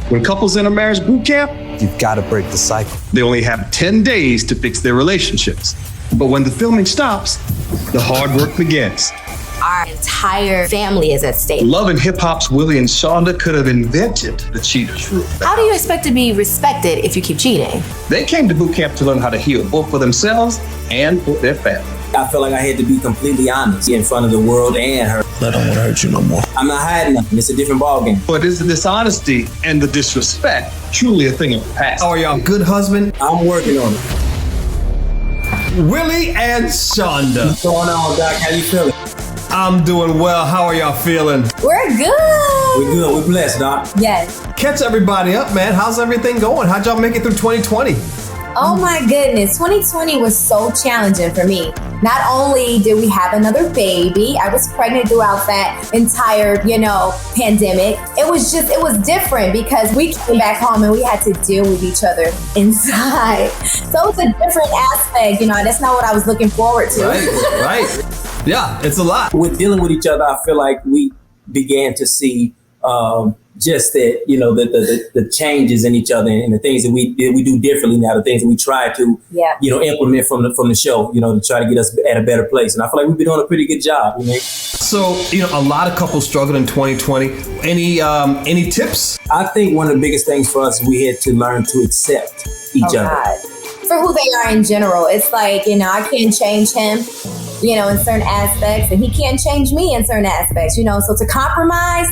When couples enter marriage boot camp, you've got to break the cycle. They only have 10 days to fix their relationships. But when the filming stops, the hard work begins. Our entire family is at stake. Love and Hip Hop's Willie and Shanda could have invented the cheater's rule. How do you expect to be respected if you keep cheating? They came to boot camp to learn how to heal both for themselves and for their family. I felt like I had to be completely honest in front of the world and her. I don't want to hurt you no more. I'm not hiding nothing. It's a different ballgame. But is the dishonesty and the disrespect truly a thing of the past? How are y'all? Good husband? I'm working on it. Willie and Shanda. What's going on, Doc? How you feeling? I'm doing well. How are y'all feeling? We're good. We're good. We're blessed, Doc. Yes. Catch everybody up, man. How's everything going? How'd y'all make it through 2020? Oh my goodness, 2020 was so challenging for me. Not only did we have another baby, I was pregnant throughout that entire, pandemic. It was different because we came back home and we had to deal with each other inside. So it's a different aspect, that's not what I was looking forward to. Right. Yeah, it's a lot. With dealing with each other, I feel like we began to see just that, the changes in each other and the things that we do differently now, the things that we try to, implement from the show, to try to get us at a better place. And I feel like we've been doing a pretty good job. So, a lot of couples struggled in 2020. Any tips? I think one of the biggest things for us, we had to learn to accept each other. God. For who they are in general. It's like, I can't change him, in certain aspects, and he can't change me in certain aspects, so to compromise,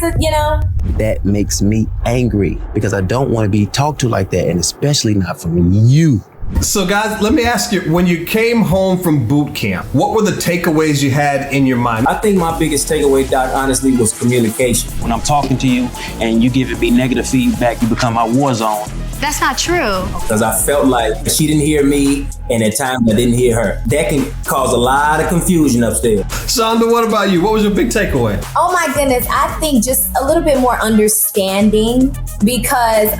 That makes me angry because I don't want to be talked to like that, and especially not from you. So guys, let me ask you, when you came home from boot camp, what were the takeaways you had in your mind? I think my biggest takeaway, Doc, honestly, was communication. When I'm talking to you and you giving me negative feedback, you become my war zone. That's not true. Because I felt like she didn't hear me, and at times I didn't hear her. That can cause a lot of confusion upstairs. Shanda, what about you? What was your big takeaway? Oh my goodness, I think just a little bit more understanding because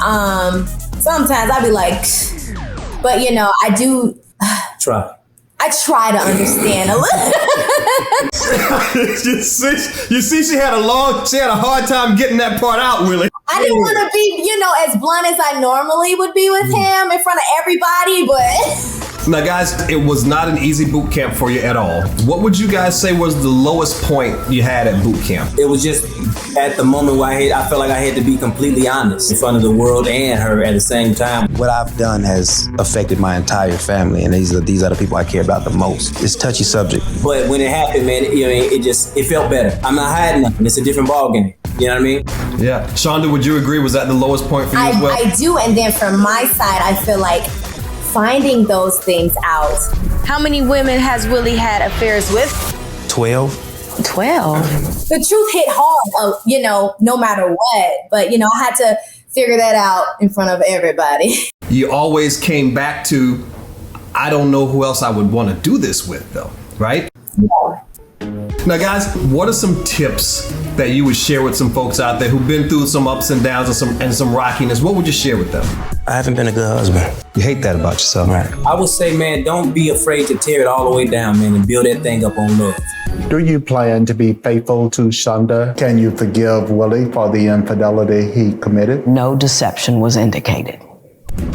sometimes I'd be like, but I do try. I try to understand a little. you see, she had a hard time getting that part out, Willie. I didn't want to be, as blunt as I normally would be with him in front of everybody, but... Now, guys, it was not an easy boot camp for you at all. What would you guys say was the lowest point you had at boot camp? It was just at the moment where I felt like I had to be completely honest in front of the world and her at the same time. What I've done has affected my entire family, and these are the people I care about the most. It's a touchy subject. But when it happened, man, it felt better. I'm not hiding nothing. It's a different ballgame. You know what I mean? Yeah. Shanda, would you agree? Was that the lowest point for you as well? I do, and then from my side, I feel like finding those things out. How many women has Willie had affairs with? 12. 12. The truth hit hard, no matter what. But, I had to figure that out in front of everybody. You always came back to, I don't know who else I would want to do this with, though, right? Yeah. Now, guys, what are some tips that you would share with some folks out there who've been through some ups and downs and some rockiness? What would you share with them? I haven't been a good husband. You hate that about yourself, right? I would say, man, don't be afraid to tear it all the way down, man, and build that thing up on love. Do you plan to be faithful to Shanda? Can you forgive Willie for the infidelity he committed? No deception was indicated.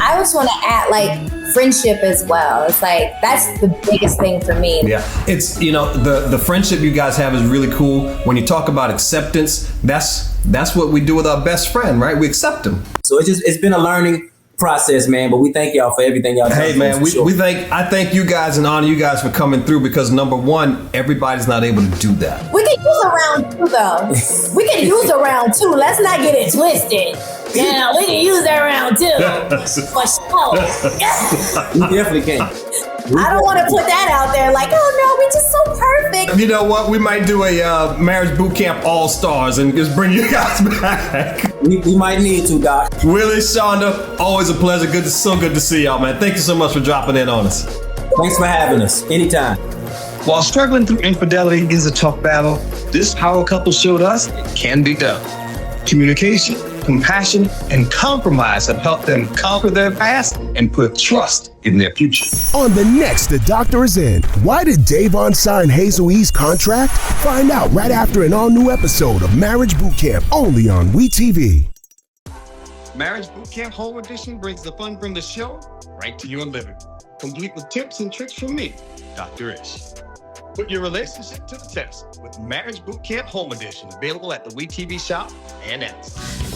I also want to add friendship as well. It's that's the biggest thing for me. Yeah, it's the friendship you guys have is really cool. When you talk about acceptance, that's what we do with our best friend, right? We accept them. So it's been a learning process, man, but we thank y'all for everything y'all done. Hey man, I thank you guys and honor you guys for coming through, because number one, everybody's not able to do that. We can use a round two though. We can use a round two. Let's not get it twisted. Yeah, we can use that round too. For sure. We definitely can. I don't want to put that out there like, oh no, we're just so perfect. You know what? We might do a marriage boot camp all-stars and just bring you guys back. We might need to, Doc. Willie, Shanda, always a pleasure. So good to see y'all, man. Thank you so much for dropping in on us. Thanks for having us. Anytime. While struggling through infidelity is a tough battle, this power couple showed us it can be done. Communication, compassion, and compromise have helped them conquer their past and put trust in their future. On the next The Doctor Is In, why did De'Von sign Hazel E's contract? Find out right after an all-new episode of Marriage Boot Camp, only on WeTV. Marriage Bootcamp Home Edition brings the fun from the show right to your living, complete with tips and tricks from me, Dr. Ish. Put your relationship to the test with Marriage Bootcamp Home Edition, available at the WeTV shop and apps.